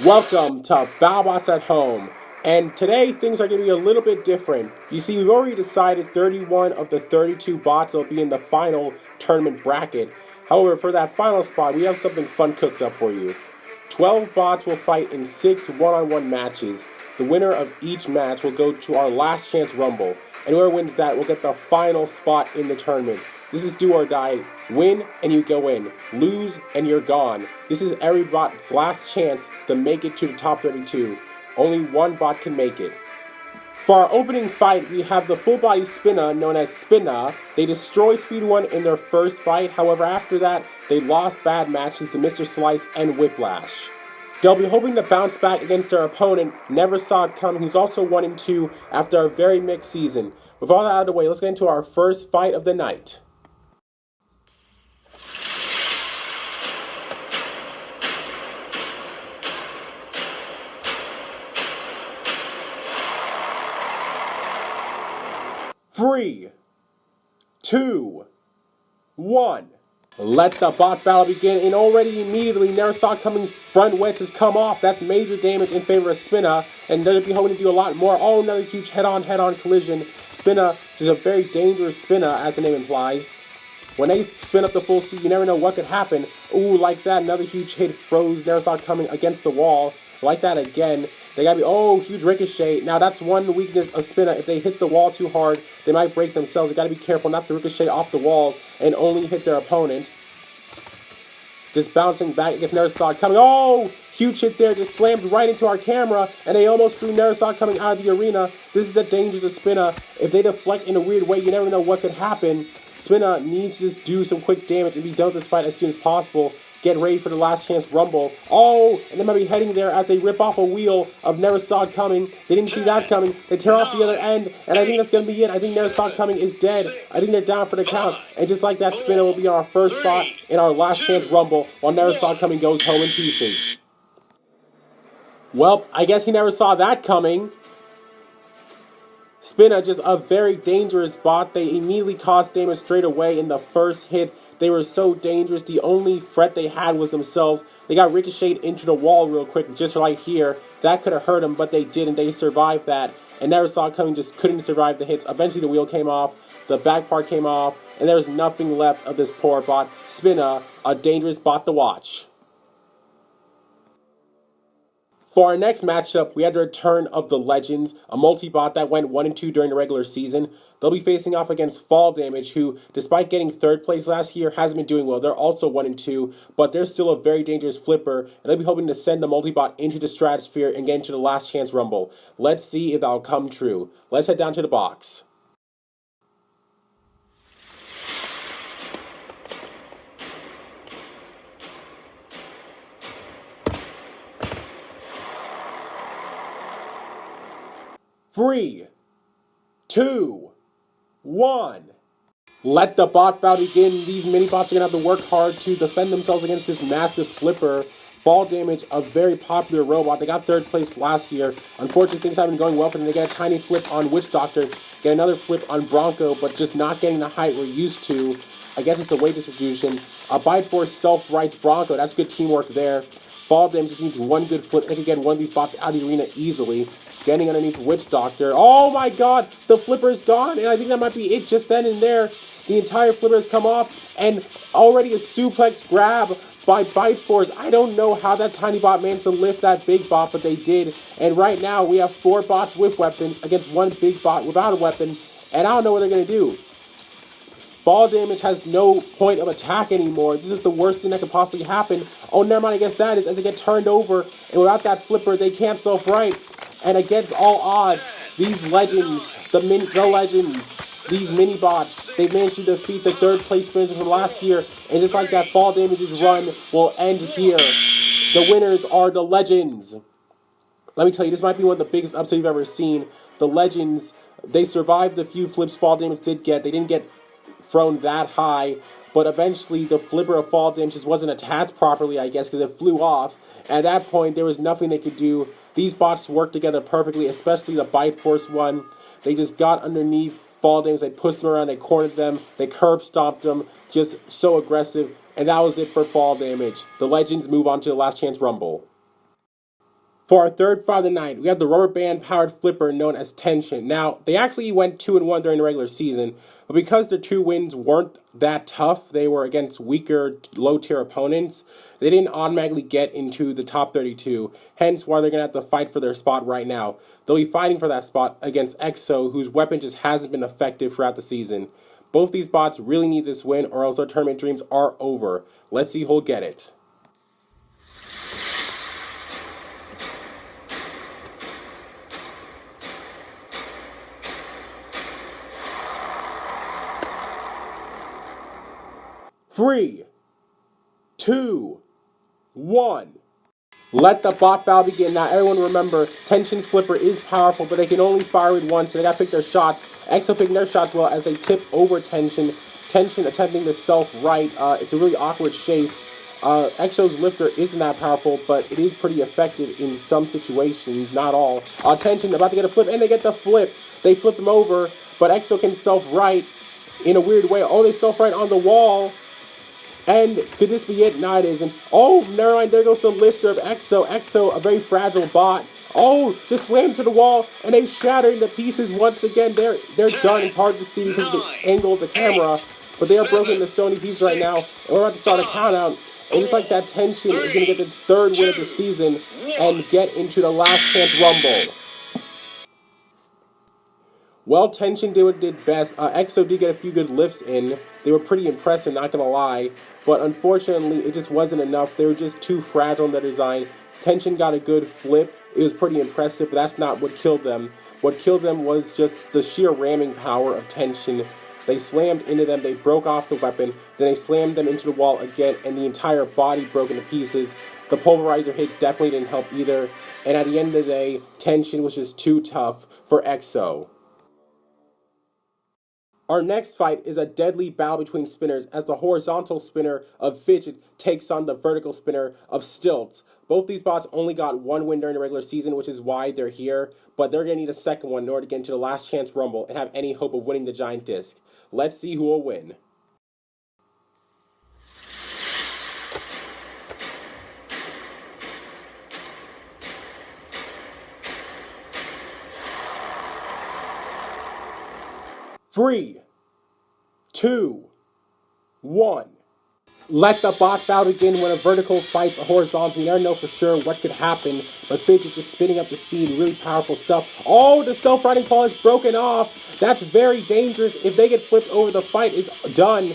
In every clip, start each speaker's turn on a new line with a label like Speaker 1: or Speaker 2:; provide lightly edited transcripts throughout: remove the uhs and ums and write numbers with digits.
Speaker 1: Welcome to BattleBots at Home. And today things are going to be a little bit different. You see, we've already decided 31 of the 32 bots will be in the final tournament bracket. However, for that final spot, we have something fun cooked up for you. 12 bots will fight in 6 one-on-one matches. The winner of each match will go to our last chance rumble. And whoever wins that will get the final spot in the tournament. This is do or die. Win and you go in. Lose and you're gone. This is every bot's last chance to make it to the top 32. Only one bot can make it. For our opening fight, we have the full-body Spinna, known as Spinna. They destroyed Speed 1 in their first fight. However, after that, they lost bad matches to Mr. Slice and Whiplash. They'll be hoping to bounce back against their opponent, Never Saw It Coming, who's also 1-2 after a very mixed season. With all that out of the way, let's get into our first fight of the night. Three, 2, 1. Let the bot battle begin, and already immediately Never Saw It Coming's front wedge has come off. That's major damage in favor of Spinna, and they'll be hoping to do a lot more. Oh, another huge head-on collision. Spinna is a very dangerous Spinna, as the name implies. When they spin up to full speed, you never know what could happen. Ooh, like that, another huge hit froze Never Saw It Coming against the wall. Like that again. They gotta be, oh, huge ricochet. Now that's one weakness of Spinna. If they hit the wall too hard, they might break themselves. They gotta be careful not to ricochet off the walls and only hit their opponent. Just bouncing back against Never Saw It Coming. Oh, huge hit there. Just slammed right into our camera, and they almost threw Never Saw It Coming out of the arena. This is the dangers of Spinna. If they deflect in a weird way, you never know what could happen. Spinna needs to just do some quick damage and be done with this fight as soon as possible. Get ready for the last chance rumble. Oh, and they might be heading there as they rip off a wheel of Never Saw It Coming. They didn't see that coming. They tear off the other end, and I think that's going to be it. I think Never Saw It Coming is dead. I think they're down for the count. And just like that, Spinna will be our first spot in our last chance rumble while Never Saw It Coming goes home in pieces. Well, I guess he never saw that coming. Spinna, just a very dangerous bot. They immediately caused damage straight away in the first hit. They were so dangerous. The only threat they had was themselves. They got ricocheted into the wall real quick, just right here. That could have hurt them, but they didn't. They survived that. And Never Saw It Coming just couldn't survive the hits. Eventually the wheel came off, the back part came off, and there's nothing left of this poor bot. Spinna, a dangerous bot to watch. For our next matchup, we had the return of the Legends, a multi-bot that went 1-2 during the regular season. They'll be facing off against Fall Damage, who, despite getting third place last year, hasn't been doing well. They're also 1-2, but they're still a very dangerous flipper, and they'll be hoping to send the multi-bot into the stratosphere and get into the last chance rumble. Let's see if that'll come true. Let's head down to the box. Three, 2, 1. Let the bot battle begin. These mini-bots are going to have to work hard to defend themselves against this massive flipper. Fall Damage, a very popular robot. They got third place last year. Unfortunately, things haven't been going well for them. They get a tiny flip on Witch Doctor, get another flip on Bronco, but just not getting the height we're used to. I guess it's the weight distribution. A Bite Force self-rights Bronco. That's good teamwork there. Fall Damage just needs one good flip. They can get one of these bots out of the arena easily. Getting underneath Witch Doctor. Oh my god, the flipper's gone, and I think that might be it just then and there. The entire flipper has come off, and already a suplex grab by Bite Force. I don't know how that tiny bot managed to lift that big bot, but they did. And right now, we have 4 bots with weapons against 1 big bot without a weapon, and I don't know what they're going to do. Fall Damage has no point of attack anymore. This is the worst thing that could possibly happen. Oh, never mind, I guess that is as they get turned over, and without that flipper, they can't self-right. And against all odds, these Legends, these mini-bots, they managed to defeat the third place finisher from last year. And just like that, Fall Damage's run will end here. The winners are the Legends. Let me tell you, this might be one of the biggest upsets you've ever seen. The Legends, they survived the few flips Fall Damage did get. They didn't get thrown that high. But eventually, the flipper of Fall Damage just wasn't attached properly, I guess, because it flew off. At that point, there was nothing they could do. These bots work together perfectly, especially the Bite Force one. They just got underneath Fall Damage, they pushed them around, they cornered them, they curb stomped them, just so aggressive. And that was it for Fall Damage. The Legends move on to the Last Chance Rumble. For our third fight of the night, we have the rubber band powered flipper known as Tension. Now, they actually went 2-1 during the regular season, but because their 2 wins weren't that tough, they were against weaker, low tier opponents, they didn't automatically get into the top 32, hence why they're going to have to fight for their spot right now. They'll be fighting for that spot against EXO, whose weapon just hasn't been effective throughout the season. Both these bots really need this win, or else their tournament dreams are over. Let's see who'll get it. Three, two, one. Let the bot battle begin. Now, everyone remember, Tension's flipper is powerful, but they can only fire it once, so they gotta pick their shots. EXO picking their shots well as they tip over Tension. Tension attempting to self-right. It's a really awkward shape. EXO's lifter isn't that powerful, but it is pretty effective in some situations, not all. Tension about to get a flip, and they get the flip. They flip them over, but EXO can self-right in a weird way. Oh, they self-right on the wall. And could this be it? No, it isn't. Oh, never mind. There goes the lifter of EXO. EXO, a very fragile bot. Oh, just slammed to the wall, and they've shattered into pieces once again. They're done. It's hard to see because of the angle of the camera, but they are broken into so many pieces right now. And we're about to start a countdown. And just like that, Tension is going to get its 3rd win of the season and get into the last chance rumble. Well, Tension did what it did best. EXO did get a few good lifts in. They were pretty impressive, not gonna lie. But unfortunately, it just wasn't enough. They were just too fragile in their design. Tension got a good flip. It was pretty impressive, but that's not what killed them. What killed them was just the sheer ramming power of Tension. They slammed into them, they broke off the weapon, then they slammed them into the wall again, and the entire body broke into pieces. The pulverizer hits definitely didn't help either. And at the end of the day, Tension was just too tough for EXO. Our next fight is a deadly battle between spinners as the horizontal spinner of Fidget takes on the vertical spinner of Stilts. Both these bots only got 1 win during the regular season, which is why they're here, but they're going to need a second one in order to get into the last chance rumble and have any hope of winning the giant disc. Let's see who will win. Three, two, one. Let the bot battle begin. When a vertical fights a horizontal, you never know for sure what could happen, but Fidget just spinning up the speed, really powerful stuff. Oh, the self-riding pole is broken off. That's very dangerous. If they get flipped over, the fight is done.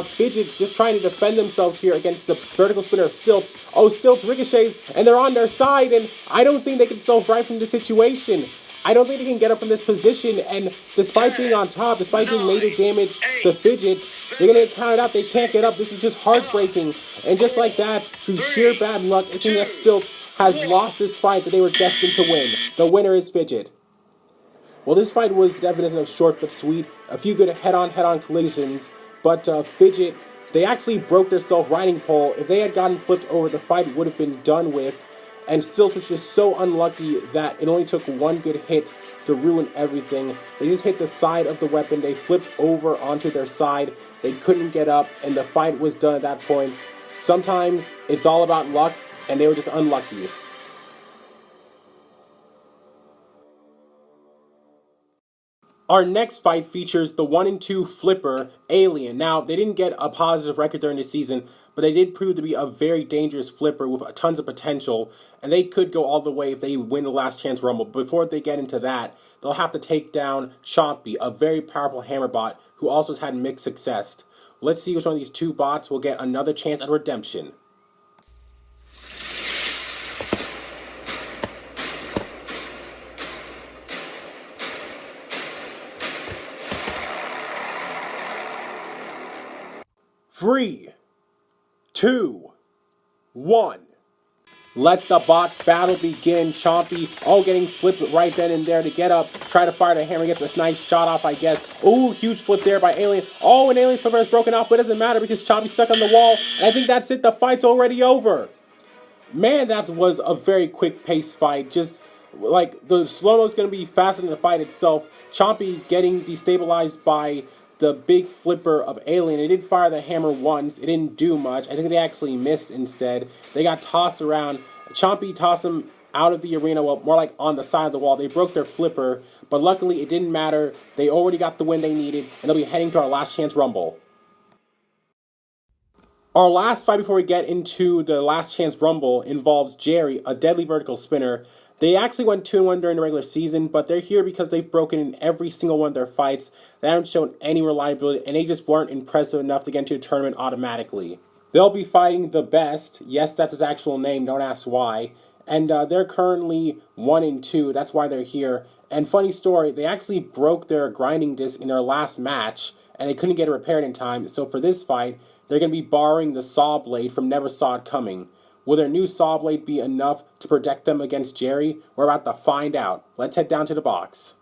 Speaker 1: Fidget just trying to defend themselves here against the vertical spinner of Stilts. Oh, Stilts ricochets, and they're on their side, and I don't think they can self-right from the situation. I don't think they can get up from this position, and despite being on top, despite doing major damage to Fidget, they're going to get counted out. They can't get up. This is just heartbreaking. And just like that, through sheer bad luck, it seems that Stilts has lost this fight that they were destined to win. The winner is Fidget. Well, this fight was the definition of short but sweet. A few good head-on collisions, but Fidget, they actually broke their self-riding pole. If they had gotten flipped over, the fight would have been done with. And Stilts was just so unlucky that it only took 1 good hit to ruin everything. They just hit the side of the weapon. They flipped over onto their side. They couldn't get up, and the fight was done at that point. Sometimes it's all about luck, and they were just unlucky. Our next fight features the 1-2 flipper, Alien. Now, they didn't get a positive record during the season, but they did prove to be a very dangerous flipper with tons of potential, and they could go all the way if they win the last chance rumble. But before they get into that, they'll have to take down Chompy, a very powerful hammer bot who also has had mixed success. Let's see which one of these 2 bots will get another chance at redemption. Three, two, one. Let the bot battle begin. Chompy, getting flipped right then and there to get up. Try to fire the hammer. Gets a nice shot off, I guess. Oh, huge flip there by Alien. Oh, and Alien's flipper is broken off, but it doesn't matter because Chompy's stuck on the wall. And I think that's it. The fight's already over. Man, that was a very quick-paced fight. Just like the slow-mo's going to be faster than the fight itself. Chompy getting destabilized by the big flipper of Alien. They did fire the hammer once. It didn't do much. I think they actually missed instead. They got tossed around. Chompy tossed them out of the arena, well, more like on the side of the wall. They broke their flipper, but luckily it didn't matter. They already got the win they needed, and they'll be heading to our last chance rumble. Our last fight before we get into the last chance rumble involves Jerry, a deadly vertical spinner. They actually went 2-1 during the regular season, but they're here because they've broken in every single one of their fights. They haven't shown any reliability, and they just weren't impressive enough to get into a tournament automatically. They'll be fighting the best. Yes, that's his actual name, don't ask why. And they're currently 1-2, that's why they're here. And funny story, they actually broke their grinding disc in their last match, and they couldn't get it repaired in time. So for this fight, they're going to be borrowing the saw blade from Never Saw It Coming. Will their new saw blade be enough to protect them against Jerry? We're about to find out. Let's head down to the box.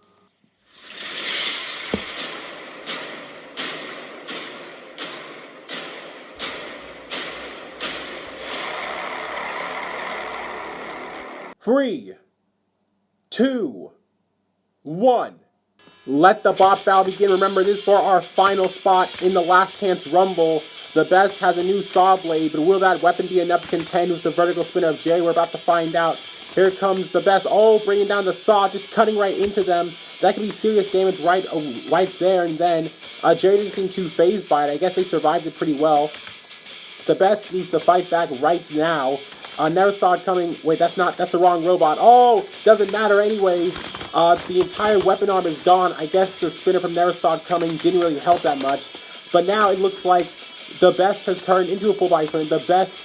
Speaker 1: Three, 2, 1. Let the bot battle begin. Remember, this is for our final spot in the last chance rumble. The best has a new saw blade, but will that weapon be enough to contend with the vertical spinner of Jerry? We're about to find out. Here comes the best. Oh, bringing down the saw, just cutting right into them. That could be serious damage right there and then. Jerry didn't seem too phased by it. I guess they survived it pretty well. The best needs to fight back right now. Never Saw It Coming. Wait, that's the wrong robot. Oh, doesn't matter anyways. The entire weapon arm is gone. I guess the spinner from Never Saw It Coming didn't really help that much. But now it looks like the best has turned into a full body spinner. The best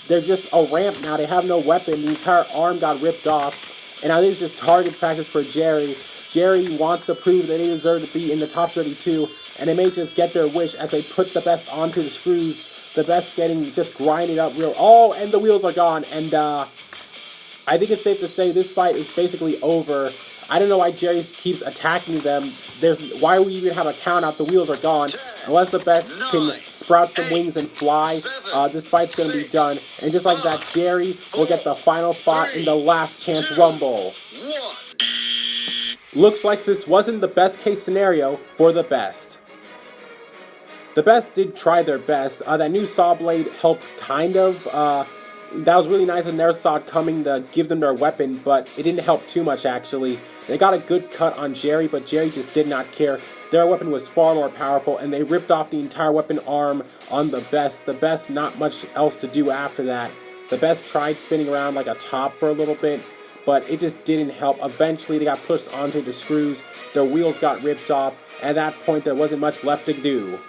Speaker 1: they're just a ramp now. They have no weapon. The entire arm got ripped off. And now this is just target practice for Jerry. Jerry wants to prove that they deserve to be in the top 32. And they may just get their wish as they put the best onto the screws. The best getting just grinded up real. Oh, and the wheels are gone. And I think it's safe to say this fight is basically over. I don't know why Jerry keeps attacking them. Why would we even have a count out? The wheels are gone. Unless the best can sprout some wings and fly, this fight's going to be done. And just like that, Jerry will get the final spot in the last chance rumble. Looks like this wasn't the best case scenario for the best. The best did try their best. That new saw blade helped kind of. That was really nice and Never Saw It Coming to give them their weapon, but it didn't help too much actually. They got a good cut on Jerry, but Jerry just did not care. Their weapon was far more powerful, and they ripped off the entire weapon arm on the best. The best, not much else to do after that. The best tried spinning around like a top for a little bit, but it just didn't help. Eventually, they got pushed onto the screws. Their wheels got ripped off. At that point, there wasn't much left to do.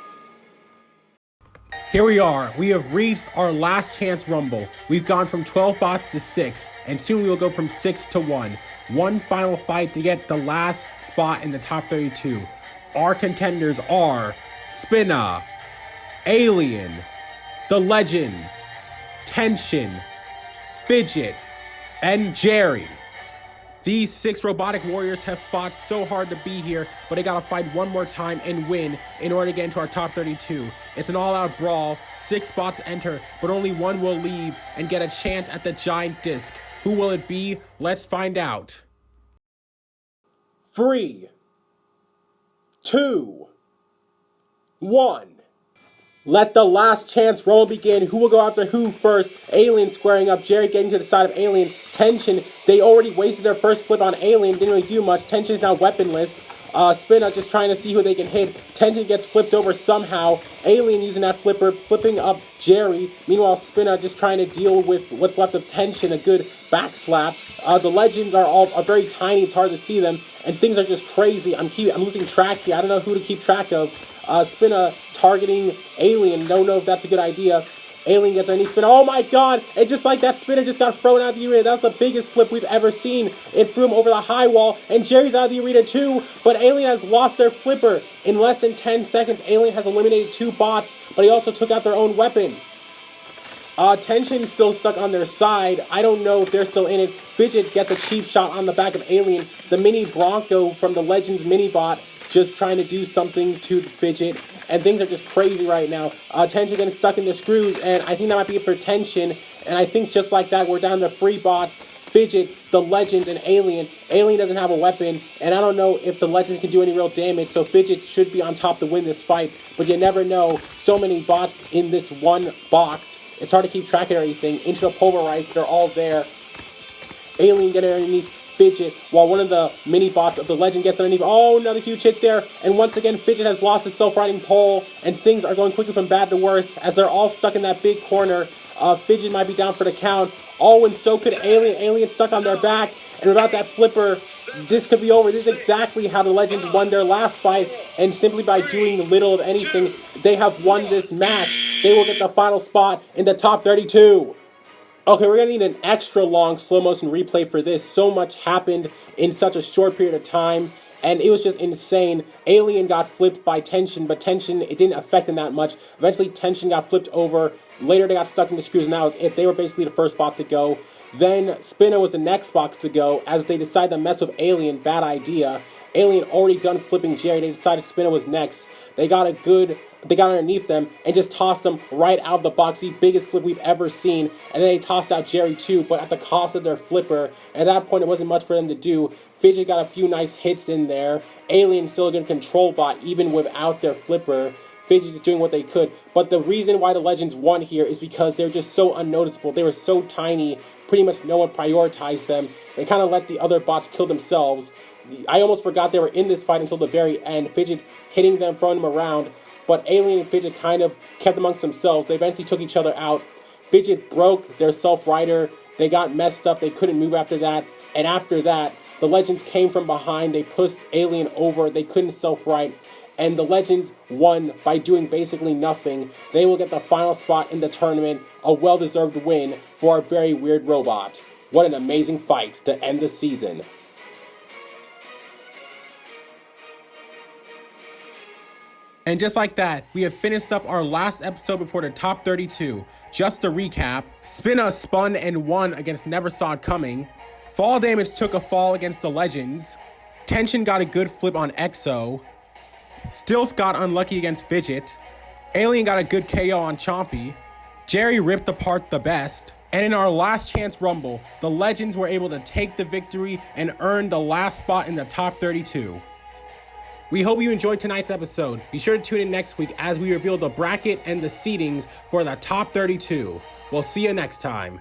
Speaker 1: Here we are. We have reached our last chance rumble. We've gone from 12 bots to 6, and soon we will go from 6 to 1. One final fight to get the last spot in the top 32. Our contenders are Spinna, Alien, The Legends, Tension, Fidget, and Jerry. These 6 robotic warriors have fought so hard to be here, but they gotta fight one more time and win in order to get into our top 32. It's an all-out brawl. 6 spots enter, but only one will leave and get a chance at the giant disc. Who will it be? Let's find out. 3, 2, 1. Let the last chance roll begin. Who will go after who first? Alien squaring up. Jerry getting to the side of Alien. Tension. They already wasted their first flip on Alien. Didn't really do much. Tension is now weaponless. Spinna just trying to see who they can hit. Tension gets flipped over somehow. Alien using that flipper, flipping up Jerry. Meanwhile, Spinna just trying to deal with what's left of Tension. A good back slap. The Legends are very tiny. It's hard to see them. And things are just crazy. I'm losing track here. I don't know who to keep track of. Spinna targeting Alien. Don't know if that's a good idea. Alien gets a knee spin. Oh my god! And just like that, Spinna just got thrown out of the arena. That was the biggest flip we've ever seen. It threw him over the high wall. And Jerry's out of the arena too. But Alien has lost their flipper. In less than 10 seconds, Alien has eliminated 2 bots. But he also took out their own weapon. Tension still stuck on their side. I don't know if they're still in it. Fidget gets a cheap shot on the back of Alien. The mini Bronco from the Legends mini bot just trying to do something to Fidget. And things are just crazy right now. Tension getting stuck in the screws, and I think that might be it for Tension. And I think just like that, we're down to 3 bots. Fidget, the Legends, and Alien. Alien doesn't have a weapon, and I don't know if the Legends can do any real damage, so Fidget should be on top to win this fight. But you never know. So many bots in this one box. It's hard to keep track of everything. Into the pulverizer, they're all there. Alien getting underneath Fidget, while one of the mini-bots of the Legend gets underneath. Oh, another huge hit there. And once again, Fidget has lost his self-riding pole, and things are going quickly from bad to worse as they're all stuck in that big corner. Fidget might be down for the count. Oh, and so could Alien. Alien's stuck on their back. And without that flipper, this could be over. This is exactly how the Legends won their last fight. And simply by doing little of anything, they have won this match. They will get the final spot in the top 32. Okay, we're going to need an extra long slow motion replay for this. So much happened in such a short period of time, and it was just insane. Alien got flipped by Tension, but Tension, it didn't affect them that much. Eventually, Tension got flipped over. Later, they got stuck in the screws, and that was it. They were basically the first spot to go. Then, Spinner was the next spot to go, as they decided to mess with Alien. Bad idea. Alien already done flipping Jerry. They decided Spinner was next. They got underneath them and just tossed them right out of the box. The biggest flip we've ever seen. And then they tossed out Jerry too, but at the cost of their flipper. At that point, it wasn't much for them to do. Fidget got a few nice hits in there. Alien still a good control bot, even without their flipper. Fidget is doing what they could. But the reason why the Legends won here is because they're just so unnoticeable. They were so tiny. Pretty much no one prioritized them. They kind of let the other bots kill themselves. I almost forgot they were in this fight until the very end. Fidget hitting them, throwing them around. But Alien and Fidget kind of kept amongst themselves. They eventually took each other out. Fidget broke their self-rider. They got messed up. They couldn't move after that. And after that, the Legends came from behind. They pushed Alien over. They couldn't self-ride. And the Legends won by doing basically nothing. They will get the final spot in the tournament. A well-deserved win for a very weird robot. What an amazing fight to end the season. And just like that, we have finished up our last episode before the top 32. Just to recap, Spinna spun and won against Never Saw It Coming. Fall Damage took a fall against the Legends. Tension got a good flip on EXO. Stilts got unlucky against Fidget. Alien got a good KO on Chompy. Jerry ripped apart the best. And in our last chance rumble, the Legends were able to take the victory and earn the last spot in the top 32. We hope you enjoyed tonight's episode. Be sure to tune in next week as we reveal the bracket and the seedings for the top 32. We'll see you next time.